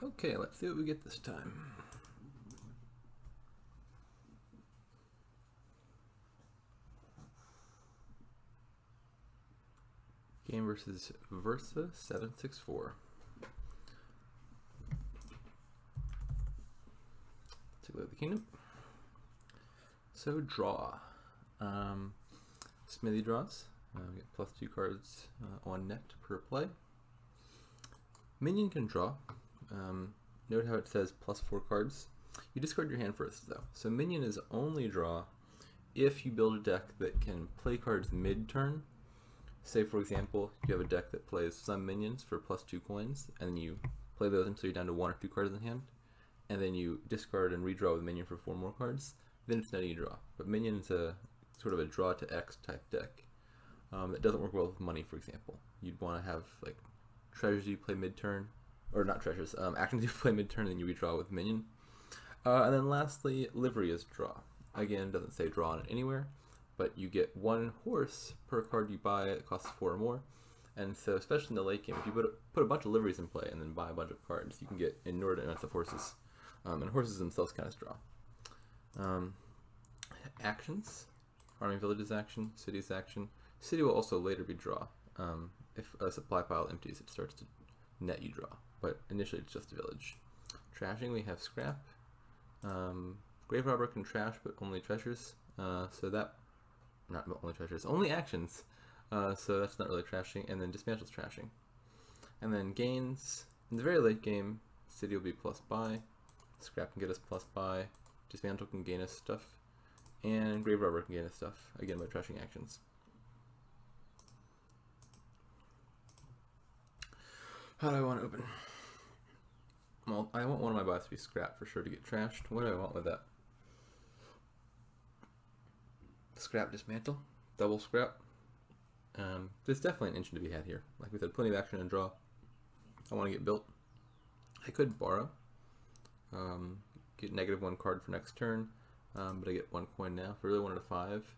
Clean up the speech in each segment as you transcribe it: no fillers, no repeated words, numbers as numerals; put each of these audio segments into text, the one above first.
Okay, let's see what we get this time. Game versus Versa 764. Take a look at the kingdom. So draw. Smithy draws. We get +2 cards on net per play. Minion can draw. Note how it says +4 cards. You discard your hand first though. So minion is only draw if you build a deck that can play cards mid-turn. Say for example, you have a deck that plays some minions for +2 coins, and then you play those until you're down to 1 or 2 cards in hand, and then you discard and redraw with minion for 4 more cards, then it's netting you draw. But minion is a sort of a draw to X type deck that doesn't work well with money, for example. You'd want to have like treasures you play mid-turn, or not treasures, actions you play mid-turn and then you redraw with minion. And then lastly, livery is draw. Again, doesn't say draw on it anywhere, but you get 1 horse per card you buy. It costs 4 or more, and so especially in the late game, if you put a bunch of liveries in play and then buy a bunch of cards, you can get inordinate amounts of horses, and horses themselves kind of draw. Actions: farming villages action, cities action. City will also later be draw. If a supply pile empties, it starts to net you draw, but initially it's just a village. Trashing, we have scrap. Grave robber can trash, but only treasures. So that, not only treasures, only actions. So that's not really trashing. And then dismantle's trashing. And then gains, in the very late game, city will be +buy. Scrap can get us +buy. Dismantle can gain us stuff. And grave robber can gain us stuff, again by trashing actions. How do I want to open? Well, I want one of my buys to be scrap for sure to get trashed. What do I want with that? Scrap dismantle, double scrap. There's definitely an engine to be had here. Like we said, plenty of action and draw. I want to get built. I could borrow, get -1 card for next turn, but I get 1 coin now. If I really wanted a 5,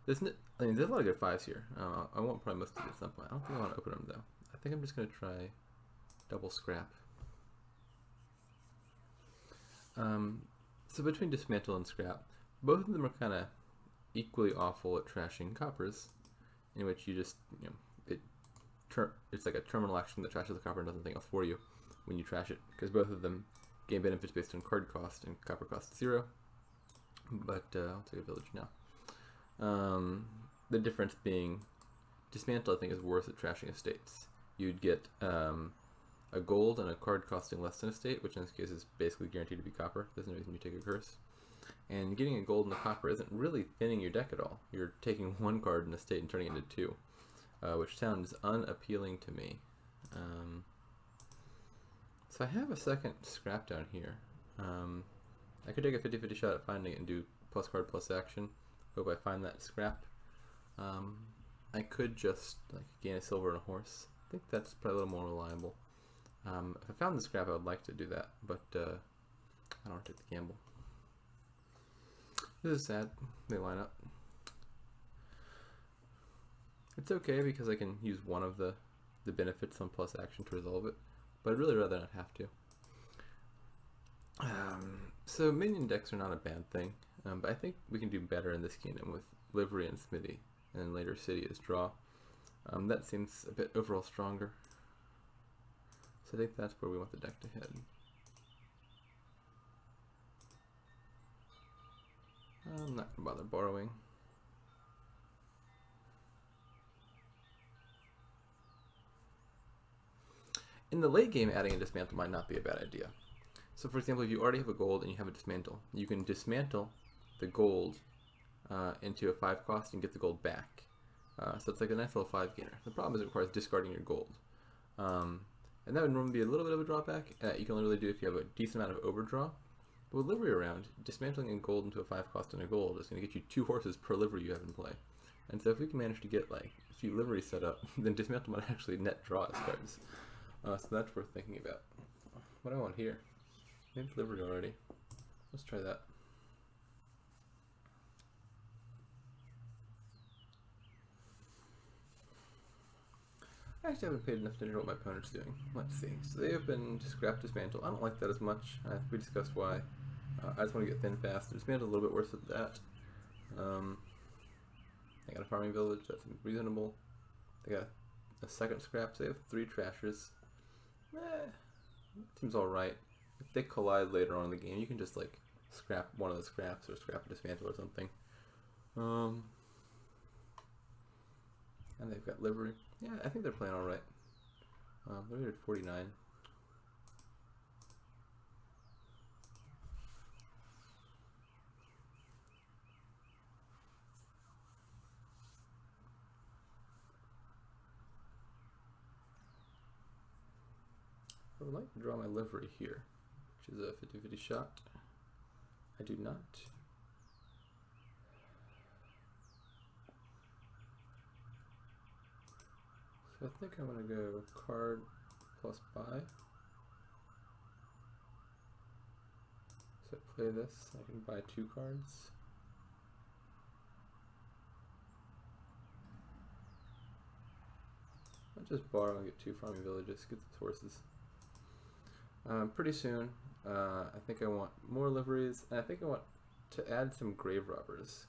there's a lot of good 5s here. I want probably most of these at some point. I don't think I want to open them though. I think I'm just going to try double scrap. So between dismantle and scrap, both of them are kind of equally awful at trashing coppers, in which you just, it's like a terminal action that trashes the copper and does nothing else for you when you trash it, because both of them gain benefits based on card cost, and copper costs 0. But I'll take a village now. The difference being, dismantle I think is worse at trashing estates. You'd get a gold and a card costing less than a state, which in this case is basically guaranteed to be copper. There's no reason you take a curse. And getting a gold and a copper isn't really thinning your deck at all. You're taking 1 card in a state and turning it into 2, which sounds unappealing to me. So I have a second scrap down here. I could take a 50-50 shot at finding it and do +card +action. Hope I find that scrap. I could just gain a silver and a horse. I think that's probably a little more reliable. If I found the scrap, I would like to do that, but I don't want to take the gamble. This is sad. They line up. It's okay because I can use one of the benefits on +action to resolve it, but I'd really rather not have to. So minion decks are not a bad thing, but I think we can do better in this kingdom with livery and smithy, and then later city as draw. That seems a bit overall stronger. So I think that's where we want the deck to head. I'm not going to bother borrowing. In the late game, adding a dismantle might not be a bad idea. So for example, if you already have a gold and you have a dismantle, you can dismantle the gold into a 5 cost and get the gold back. So it's like a nice little 5 gainer. The problem is it requires discarding your gold. And that would normally be a little bit of a drawback. You can only really do if you have a decent amount of overdraw. But with livery around, dismantling a gold into a 5 cost and a gold is going to get you 2 horses per livery you have in play. And so if we can manage to get like a few liveries set up, then dismantle might actually net draw us cards. So that's worth thinking about. What do I want here? Maybe livery already. Let's try that. I actually haven't paid enough attention to what my opponent's doing. Let's see. So they opened Scrap Dismantle. I don't like that as much. We discussed why. I just want to get thin fast. Dismantle a little bit worse at that. They got a farming village. That's reasonable. They got a second scrap. So they have 3 trashers. Seems alright. If they collide later on in the game, you can just like scrap one of the scraps or scrap a dismantle or something. And they've got Livery. Yeah, I think they're playing alright. They're rated 49. I would like to draw my Livery here, which is a 50-50 shot. I do not. So I think I'm going to go card plus buy. So I play this, I can buy 2 cards. I'll just borrow and get 2 farming villages, get those horses. Pretty soon, I think I want more liveries, and I think I want to add some grave robbers,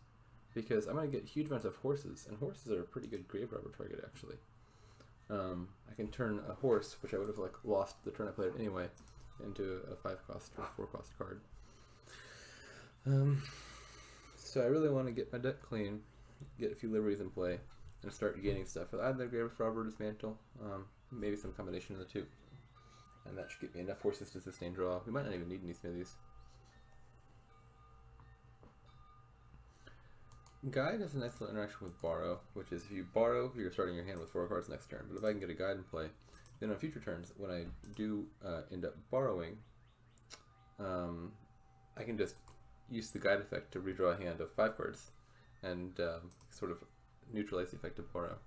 because I'm going to get huge amounts of horses, and horses are a pretty good grave robber target actually. I can turn a horse, which I would have like lost the turn I played it anyway, into a 5-cost or 4-cost card. So I really want to get my deck clean, get a few liveries in play, and start gaining stuff with either grave robber or dismantle, maybe some combination of the 2. And that should give me enough horses to sustain draw. We might not even need any smithies. Guide has a nice little interaction with borrow, which is if you borrow, you're starting your hand with 4 cards next turn. But if I can get a guide in play, then on future turns, when I do end up borrowing, I can just use the guide effect to redraw a hand of 5 cards and sort of neutralize the effect of borrow.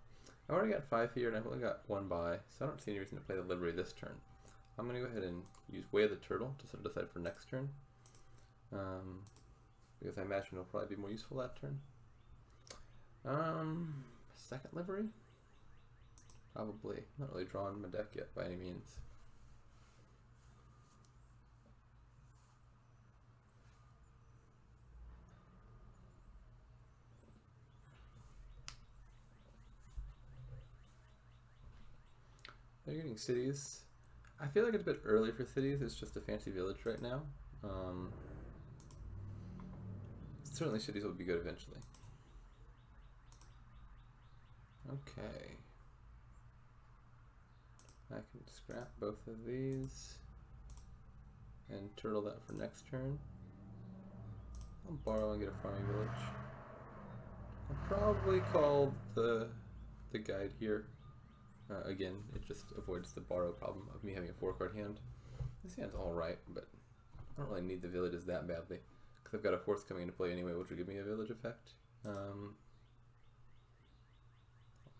I've already got 5 here, and I've only got 1 buy, so I don't see any reason to play the Livery this turn. I'm going to go ahead and use Way of the Turtle to sort of decide for next turn, because I imagine it'll probably be more useful that turn. Second Livery? Probably. Not really drawing my deck yet by any means. They're getting cities. I feel like it's a bit early for cities. It's just a fancy village right now. Certainly cities will be good eventually. Okay. I can scrap both of these and turtle that for next turn. I'll borrow and get a farming village. I'll probably call the guide here. Again, it just avoids the borrow problem of me having a 4-card hand. This hand's alright, but I don't really need the villages that badly, because I've got a horse coming into play anyway, which will give me a village effect. I'll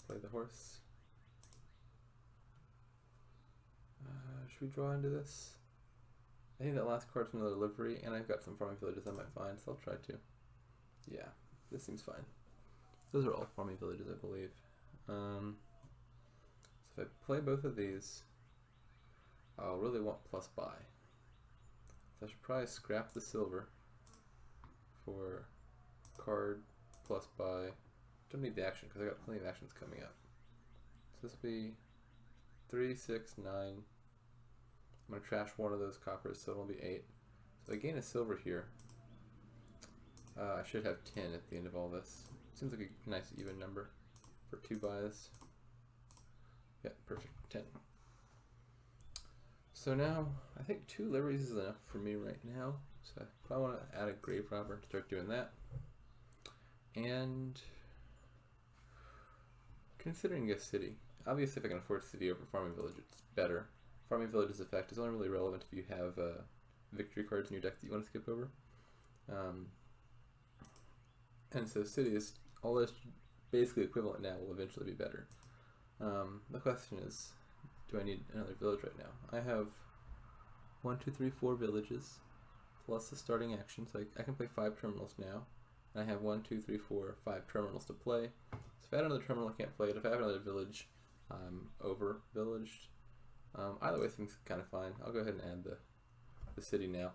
play the horse. Should we draw into this? I think that last card's from another livery, and I've got some farming villages I might find, so I'll try to. Yeah, this seems fine. Those are all farming villages, I believe. So if I play both of these, I'll really want plus buy. So I should probably scrap the silver for card plus buy. Don't need the action because I got plenty of actions coming up. So this will be 3, 6, 9. I'm going to trash one of those coppers, so it'll be 8. So I gain a silver here. I should have 10 at the end of all this. Seems like a nice even number for 2 buys. Yeah, perfect, 10. So now, I think 2 liveries is enough for me right now. So if I want to add a grave robber, start doing that. And considering a city, obviously if I can afford city over farming village, it's better. Farming village's effect is only really relevant if you have victory cards in your deck that you want to skip over. And so cities, all this basically equivalent now, will eventually be better. The question is, do I need another village right now? I have 1, 2, 3, 4 villages plus the starting action, so I can play 5 terminals now. And I have 1, 2, 3, 4, 5 terminals to play. So if I add another terminal, I can't play it. If I have another village, I'm over villaged. Either way seems kind of fine. I'll go ahead and add the city now.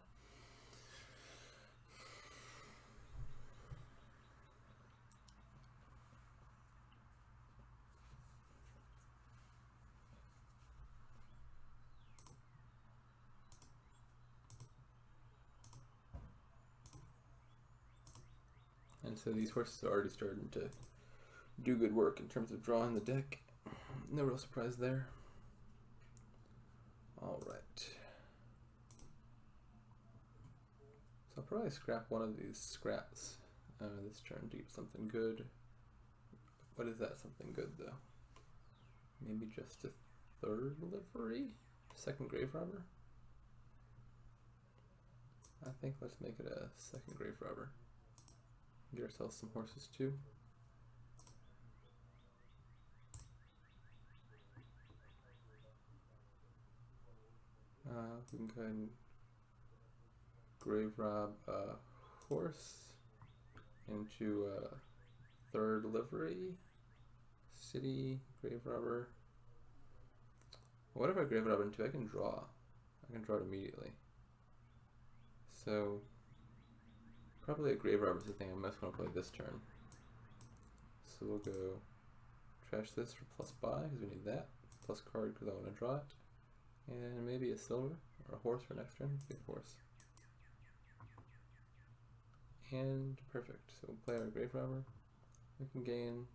And so these horses are already starting to do good work in terms of drawing the deck. No real surprise there. Alright. So I'll probably scrap one of these scraps this turn to get something good. What is that something good though? Maybe just a third livery? Second grave robber? I think let's make it a second grave robber. Get ourselves some horses too. We can go ahead and grave rob a horse into a third livery. City, grave robber. What if I grave rob into? I can draw. I can draw it immediately. So probably a grave robber is the thing I most want to play this turn. So we'll go trash this for plus buy because we need that. Plus card because I want to draw it. And maybe a silver or a horse for next turn. Let's get a horse. And perfect. So we'll play our grave robber. We can gain.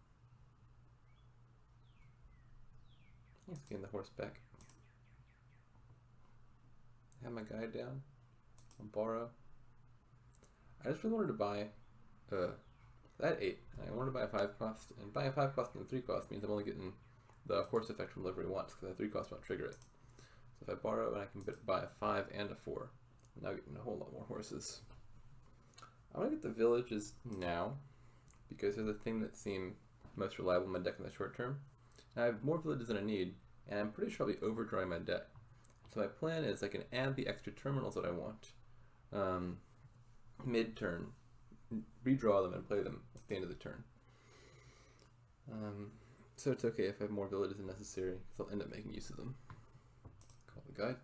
Let's gain the horse back. Have my guy down. I'll borrow. I just really wanted to buy that 8. I wanted to buy a 5 cost, and buying a 5 cost and a 3 cost means I'm only getting the horse effect from livery once, because the 3 cost won't trigger it. So if I borrow and I can buy a 5 and a 4, I'm now getting a whole lot more horses. I want to get the villages now, because they're the thing that seem most reliable in my deck in the short term. And I have more villages than I need, and I'm pretty sure I'll be overdrawing my deck. So my plan is I can add the extra terminals that I want mid-turn, redraw them and play them at the end of the turn. So it's okay if I have more villages than necessary, because I'll end up making use of them. Call the guide.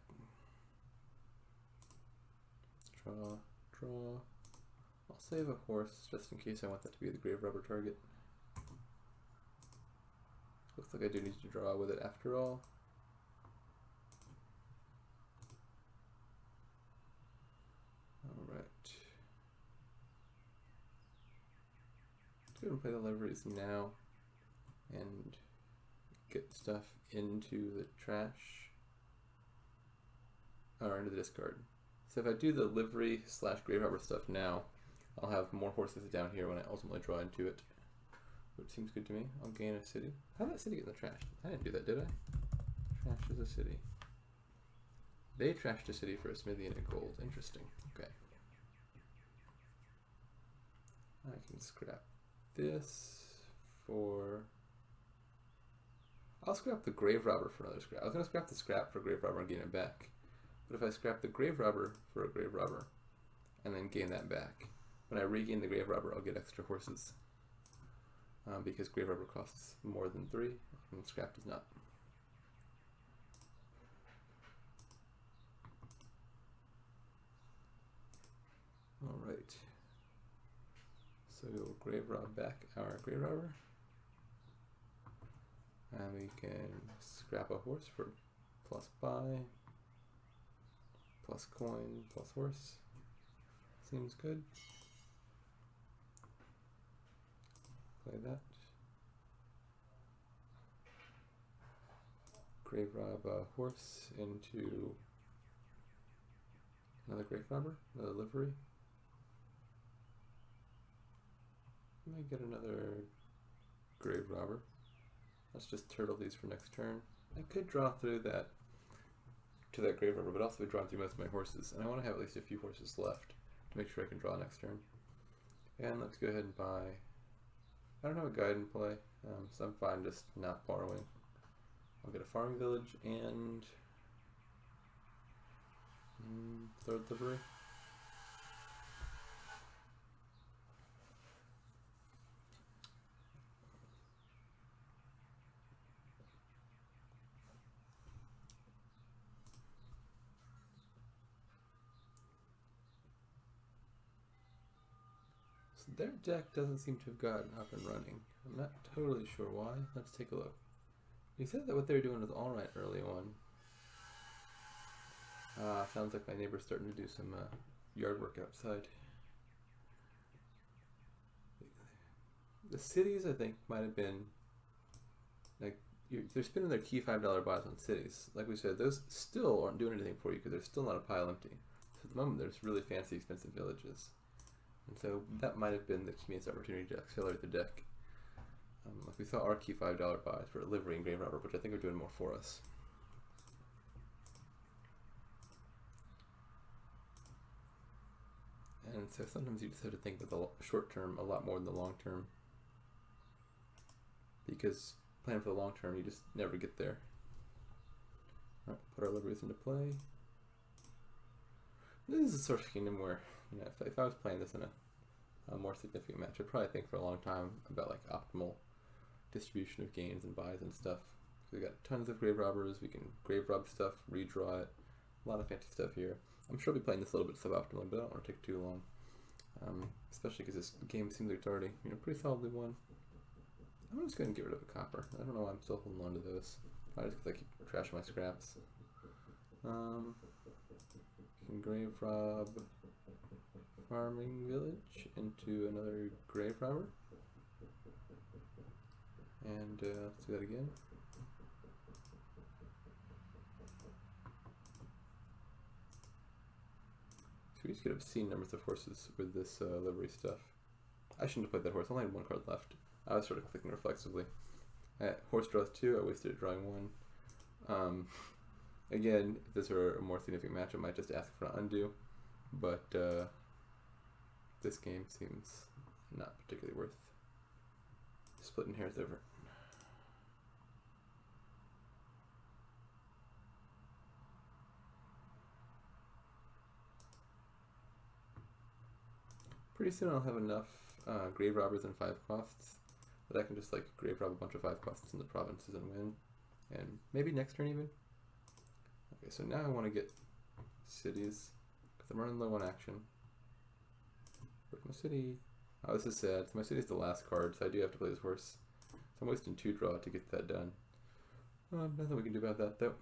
Draw. I'll save a horse just in case I want that to be the grave robber target. Looks like I do need to draw with it after all. Alright. Let's go ahead and play the liveries now and get stuff into the trash or into the discard. So if I do the livery / grave robber stuff now, I'll have more horses down here when I ultimately draw into it, which seems good to me. I'll gain a city. How did that city get in the trash? I didn't do that, did I? Trash is a city. They trashed a city for a smithy and a gold. Interesting. Okay. I can scrap this for... I'll scrap the grave robber for another scrap. I was going to scrap the scrap for grave robber and gain it back. But if I scrap the grave robber for a grave robber and then gain that back, when I regain the grave robber, I'll get extra horses. Because grave robber costs more than 3 and scrap does not. Alright. So we'll grave rob back our grave robber. And we can scrap a horse for plus buy, plus coin, plus horse. Seems good. Play that. Grave rob a horse into another grave robber, another livery. I might get another grave robber. Let's just turtle these for next turn. I could draw through that to that grave robber, but also be drawing through most of my horses, and I want to have at least a few horses left to make sure I can draw next turn. And let's go ahead and buy. I don't have a guide in play, so I'm fine just not borrowing. I'll get a farming village and third livery. So their deck doesn't seem to have gotten up and running. I'm not totally sure why. Let's take a look. He said that what they were doing was alright early on. Sounds like my neighbor's starting to do some yard work outside. The cities, I think, might have been like they're spending their key $5 buys on cities. Like we said, those still aren't doing anything for you because there's still not a pile empty. So at the moment, there's really fancy, expensive villages, and so that might have been the communist opportunity to accelerate the deck. Like we saw our key $5 buys for Livery and Grave Robber, which I think are doing more for us. And so sometimes you just have to think of the short term a lot more than the long term, because planning for the long term, you just never get there. All right, put our liveries into play. This is a sort of kingdom where, you know, if I was playing this in a more significant match, I'd probably think for a long time about like optimal distribution of gains and buys and stuff. We got tons of grave robbers. We can grave rob stuff, redraw it. A lot of fancy stuff here. I'm sure I'll be playing this a little bit suboptimally, but I don't want to take too long. Especially because this game seems like it's already, you know, pretty solidly won. I'm just going to get rid of a copper. I don't know why I'm still holding on to those. Probably just because I keep trashing my scraps. You can grave rob farming village into another grave robber. And let's do that again. So we just get obscene numbers of horses with this livery stuff. I shouldn't have played that horse. I only had one card left. I was sort of clicking reflexively. Horse draws 2. I wasted it drawing 1. Again, if this were a more significant match, I might just ask for an undo. But this game seems not particularly worth splitting hairs over. Pretty soon I'll have enough grave robbers and 5 costs that I can just like grave rob a bunch of 5 costs in the provinces and win. And maybe next turn even. Okay, so now I want to get cities because I'm running low on action. Where's my city? Oh, this is sad. So my city's the last card, so I do have to play this horse. So I'm wasting 2 draw to get that done. Nothing we can do about that though.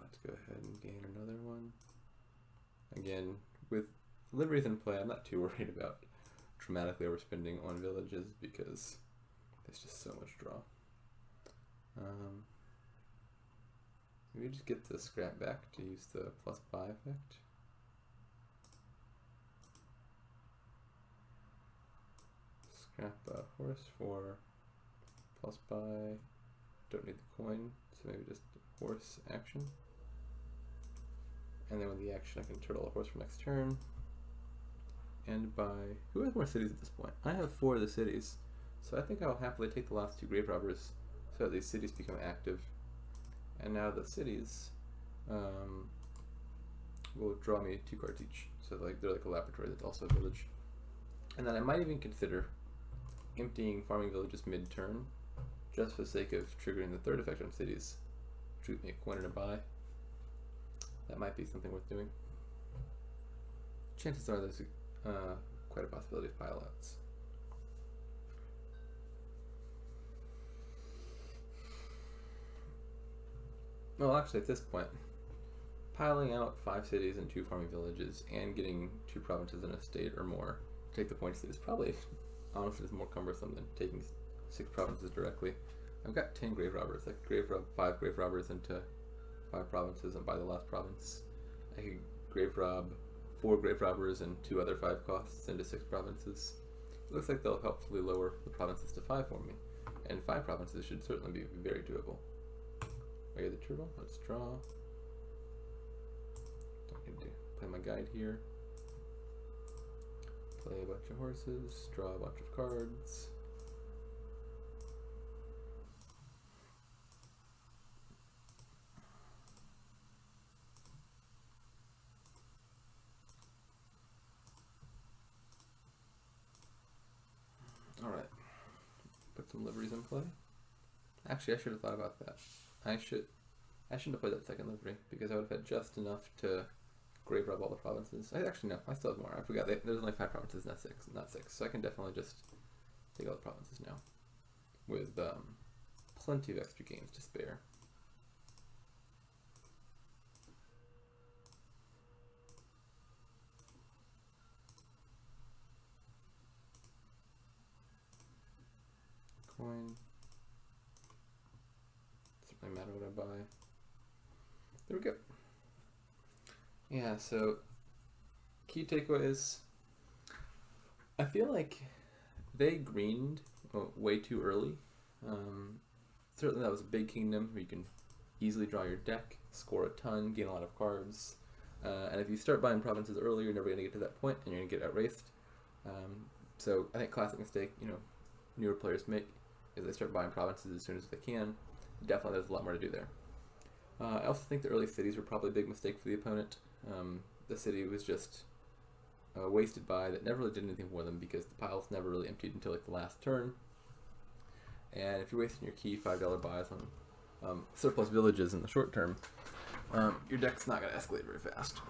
Let's go ahead and gain another one. Again, with liveries in play, I'm not too worried about dramatically overspending on villages because there's just so much draw. Maybe just get the scrap back to use the plus buy effect. Scrap a horse for plus buy. Don't need the coin, so maybe just horse action. And then with the action, I can turtle a horse for next turn. And by who has more cities at this point? I have 4 of the cities, so I think I'll happily take the last 2 grave robbers so that these cities become active. And now the cities will draw me 2 cards each, so like they're like a laboratory that's also a village. And then I might even consider emptying farming villages mid-turn, just for the sake of triggering the 3rd effect on cities, which would make a coin and a buy. That might be something worth doing. Chances are there's quite a possibility of pile-outs. Well, actually, at this point, piling out 5 cities and 2 farming villages and getting 2 provinces in a state or more to take the points is probably, honestly, is more cumbersome than taking 6 provinces directly. I've got 10 grave robbers. I could grave rob 5 grave robbers into 5 provinces and buy the last province. I could grave rob 4 grave robbers and 2 other 5 costs into 6 provinces. It looks like they'll helpfully lower the provinces to 5 for me, and 5 provinces should certainly be very doable. I get the turtle. Let's draw. Don't need to play my guide here. Play a bunch of horses, draw a bunch of cards. Alright, put some liveries in play. Actually, I should have thought about that. I shouldn't have played that second livery because I would have had just enough to grave rob all the provinces. Actually, no, I still have more. I forgot. There's only 5 provinces, not six. So I can definitely just take all the provinces now, with plenty of extra gains to spare. Coin. Doesn't really matter what I buy. There we go. Yeah, so key takeaway is I feel like they greened way too early. Certainly that was a big kingdom where you can easily draw your deck, score a ton, gain a lot of cards. And if you start buying provinces early, you're never going to get to that point and you're going to get outraced. So I think classic mistake, newer players make is they start buying provinces as soon as they can. Definitely there's a lot more to do there. I also think the early cities were probably a big mistake for the opponent. The city was just wasted by that never really did anything for them because the piles never really emptied until like the last turn. And if you're wasting your key $5 buys on surplus villages in the short term, your deck's not going to escalate very fast.